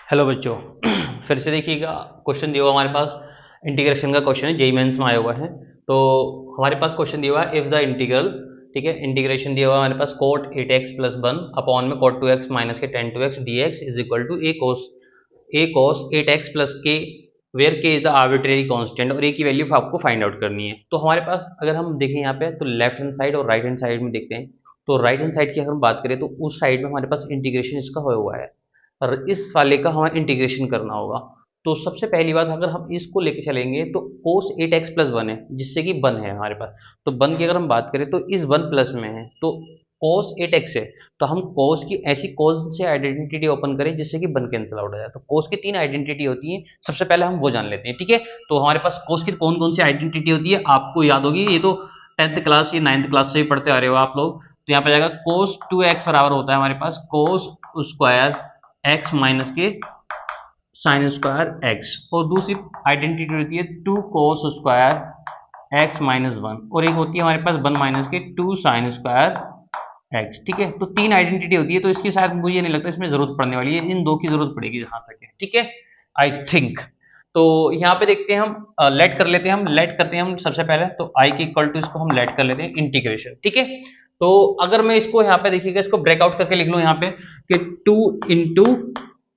Hello बच्चों। फिर से देखिएगा, क्वेश्चन दिया हुआ हमारे पास इंटीग्रेशन का क्वेश्चन है, जेई मेंस में आया हुआ है। तो हमारे पास क्वेश्चन दिया हुआ है, इफ द इंटीग्रल, ठीक है, इंटीग्रेशन दिया हुआ है हमारे पास कोट 8x प्लस 1 अपॉन में कोट 2x माइनस के tan 2x dx is equal to A cos 8x plus K, where K is the arbitrary constant, और ए की वैल्यू आपको फाइंड आउट करनी है। तो हमारे पास अगर हम देखें यहाँ पे, तो लेफ्ट हैंड साइड और राइट हैंड साइड में देखते हैं। तो राइट हैंड साइड की अगर हम बात करें तो उस साइड में हमारे पास इंटीग्रेशन इसका हुआ हुआ है, और इस वाले का हमें इंटीग्रेशन करना होगा। तो सबसे पहली बात, अगर हम इसको लेके चलेंगे तो कोस 8x प्लस 1 है, जिससे कि 1 है हमारे पास। तो 1 की अगर हम बात करें तो इस 1 प्लस में है, तो कोस 8x है। तो हम कोस की ऐसी कौन सी आइडेंटिटी ओपन करें जिससे कि 1 कैंसिल आउट हो जाए। तो कोस की 3 आइडेंटिटी होती है, सबसे पहले हम वो जान लेते हैं, ठीक है। तो हमारे पास कोस की कौन कौन सी आइडेंटिटी होती है आपको याद होगी, ये तो 10th क्लास या 9th क्लास से ही पढ़ते आ रहे हो आप लोग। तो यहाँ पे जाएगा कोस 2x बराबर होता है हमारे पास कोस स्क्वायर x माइनस के साइन स्क्वायर x, और दूसरी आइडेंटिटी होती है 2 कोस स्क्वायर x माइनस 1, और एक होती है हमारे पास 1 माइनस के 2 साइन स्क्वायर x, ठीक है। तो 3 आइडेंटिटी होती है, तो इसकी शायद मुझे नहीं लगता इसमें जरूरत पड़ने वाली है, इन दो की जरूरत पड़ेगी जहां तक है, ठीक है, आई थिंक। तो यहाँ पे देखते हैं हम, लेट कर लेते हैं, हम लेट करते हैं हम सबसे पहले। तो i के इक्वल टू इसको हम लेट कर लेते हैं इंटीग्रेशन, ठीक है। तो अगर मैं इसको यहाँ पे देखिएगा, इसको ब्रेकआउट करके लिख लूँ यहाँ पे कि 2 इंटू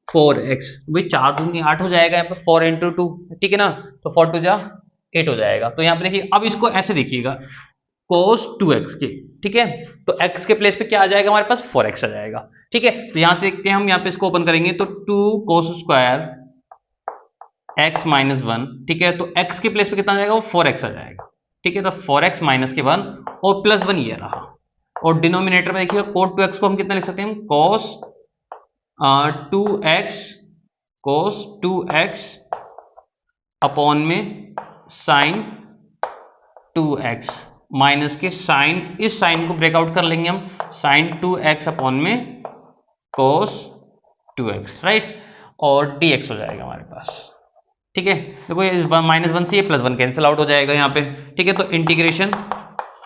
4x, भाई 4 दूनी 8 हो जाएगा, यहाँ पे 4 इंटू 2, ठीक है ना। तो 4 टू जा 8 हो जाएगा। तो यहाँ पे देखिए, अब इसको ऐसे देखिएगा cos 2x के, ठीक है। तो x के प्लेस पे क्या आ जाएगा हमारे पास, 4x आ जाएगा, ठीक है। तो यहाँ से देखते हैं हम, यहाँ पे इसको ओपन करेंगे तो 2 cos स्क्वायर x माइनस 1, ठीक है। तो x के प्लेस पे कितना आ जाएगा, वो 4x आ जाएगा, ठीक है। तो 4x माइनस के 1 और प्लस 1 ये रहा, और डिनोमिनेटर में देखिएगा cos 2x को हम कितना लिख सकते हैं, cos 2x cos 2x upon में साइन 2x माइनस के साइन, इस साइन को ब्रेकआउट कर लेंगे हम, साइन 2x अपॉन में cos 2x, राइट, और dx हो जाएगा हमारे पास, ठीक है। देखो इस माइनस 1 से ये प्लस 1 कैंसिल आउट हो जाएगा यहाँ पे, ठीक है। तो इंटीग्रेशन,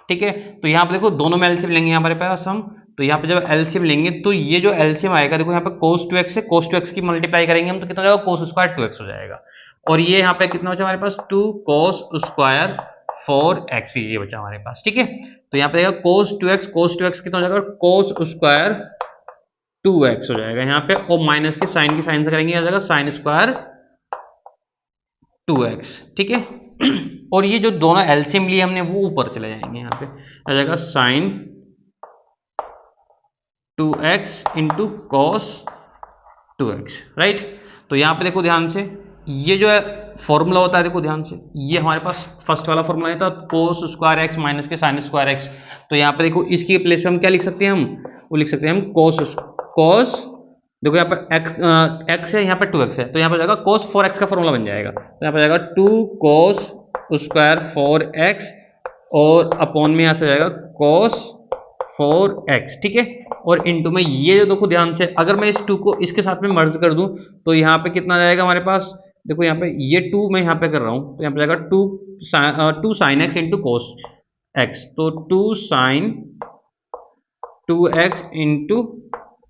ठीक है। तो यहाँ पे देखो दोनों में एलसीएम लेंगे हमारे पास हम। तो यहाँ पे जब एलसीएम लेंगे तो ये जो एलसीएम आएगा, देखो यहाँ पे cos 2x से cos 2x की मल्टीप्लाई करेंगे हम, तो कितना हो जाएगा, cos स्क्वायर 2x हो जाएगा। और ये यहाँ पे कितना बचा हमारे पास, 2 cos स्क्वायर 4x, ये बचा हमारे पास, ठीक है। तो यहाँ पे cos 2x कितना हो जाएगा, cos स्क्वायर 2x हो जाएगा यहाँ पे, और माइनस के साइन की साइन से करेंगे, आ जाएगा साइन स्क्वायर 2x, ठीक है। और ये जो दोनों एलसीएम लिए हमने वो ऊपर चले जाएंगे, यहाँ पे आ जाएगा sign 2x into cos 2x, right. तो यहाँ पे देखो ध्यान से, ये जो है फॉर्मूला होता है, देखो ध्यान से, ये हमारे पास फर्स्ट वाला फॉर्मूला है था कोस स्क्वायर एक्स माइनस के साइन स्क्वायर एक्स। तो यहाँ पे देखो इसकी प्लेस पे हम क्या लिख सकते हैं, हम वो लिख सकते हैं हम कोस, देखो यहाँ पे x है, यहाँ पे 2x है, तो यहाँ पे जाएगा cos 4x का फॉर्मूला बन जाएगा। तो यहाँ पे जाएगा 2 cos स्क्वायर 4x, और अपॉन में यहाँ से जाएगा cos 4x, ठीक है। और इनटू में ये जो देखो ध्यान से, अगर मैं इस 2 को इसके साथ में मर्ज कर दूं तो यहाँ पे कितना जाएगा हमारे पास, देखो यहाँ पे ये 2 मैं यहाँ पे कर रहा हूँ, तो यहाँ पे जाएगा 2 sine x into cos x, तो 2 sign 2x into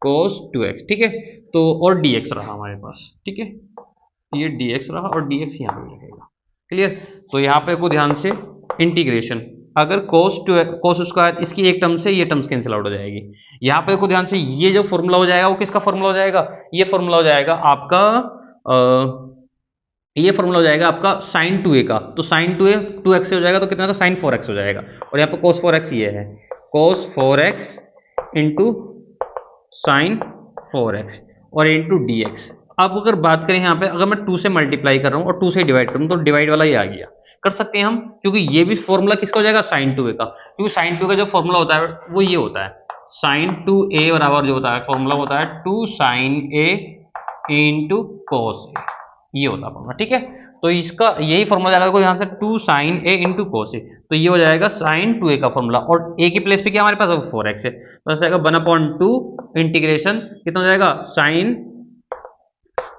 cos 2x, ठीक है। तो और dx रहा हमारे पास, ठीक है, ये dx रहा और dx यहाँ पे लगेगा, क्लियर। तो यहाँ पे को ध्यान से इंटीग्रेशन, अगर कोस स्क्वायर इसकी एक टर्म से ये टर्म्स कैंसिल आउट हो जाएगी। यहाँ पे को ध्यान से, ये जो फॉर्मूला हो जाएगा वो किसका फॉर्मूला हो जाएगा, ये फॉर्मूला हो जाएगा आपका ये फॉर्मूला हो जाएगा आपका साइन 2a का। तो साइन 2a 2x से हो जाएगा, तो कितना का साइन 4x हो जाएगा, और यहाँ पे cos 4x ये है, cos 4x into sine 4x और इंटू dx। अब अगर बात करें यहाँ पे, अगर मैं 2 से मल्टीप्लाई कर रहा हूँ और 2 से डिवाइड करूँ तो डिवाइड वाला ये आ गया, कर सकते हैं हम, क्योंकि ये भी फॉर्मूला किसका हो जाएगा, साइन 2a का, क्योंकि साइन 2 का जो फॉर्मूला होता है वो ये होता है, साइन 2a बराबर जो होता है फॉर्मूला होता है 2 sine a into cos a, ये होता है फॉर्मूला, ठीक है। तो इसका यही फॉर्मूला जाएगा यहाँ से 2 sine a into cos a, तो ये हो जाएगा साइन 2a का फॉर्मूला, और a की प्लेस पे क्या हमारे पास 4x है, तो ऐसा जाएगा 1/2 इंटीग्रेशन कितना हो जाएगा, साइन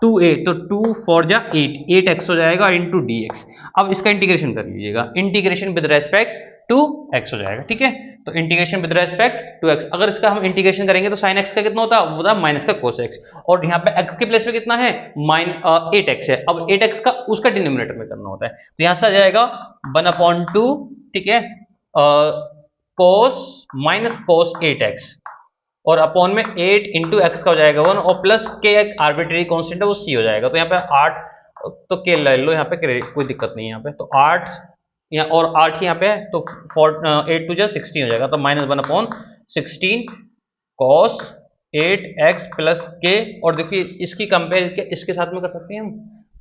2a, तो 2 4 8 8x हो जाएगा इंटू dx। अब इसका इंटीग्रेशन कर लीजिएगा, integration with respect to X हो जाएगा। ठीक है, तो integration with respect to X, अगर इसका हम इंटीग्रेशन करेंगे तो साइन एक्स का कितना होता है, वो होता है माइनस का कोस एक्स, और यहाँ पे एक्स के प्लेस पे कितना है 8x है। अब 8x का उसका डिनोमिनेटर में करना होता है, तो यहाँ से आ जाएगा 1/2, ठीक है, कोस माइनस कोस 8x, और अपॉन में 8 इंटू एक्स का हो जाएगा 1, और प्लस के एक आर्बिट्री कॉन्स्टेंट है वो c हो जाएगा। तो यहाँ पे 8 तो के ले लो, यहाँ पे कोई दिक्कत नहीं है यहाँ पे, तो 8 यहाँ और 8 यहाँ पे है, तो 8 टू 16 हो जाएगा, तो -1/16 कॉस 8x प्लस के, और देखिए इसकी कंपेयर इसके साथ में कर सकते हैं हम,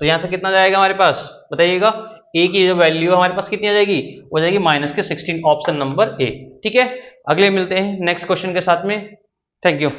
तो यहाँ से कितना जाएगा हमारे पास बताइएगा, a की जो वैल्यू है हमारे पास कितनी आ जाएगी, हो जाएगी -16, ऑप्शन नंबर ए। ठीक है, अगले मिलते हैं नेक्स्ट क्वेश्चन के साथ में। Thank you.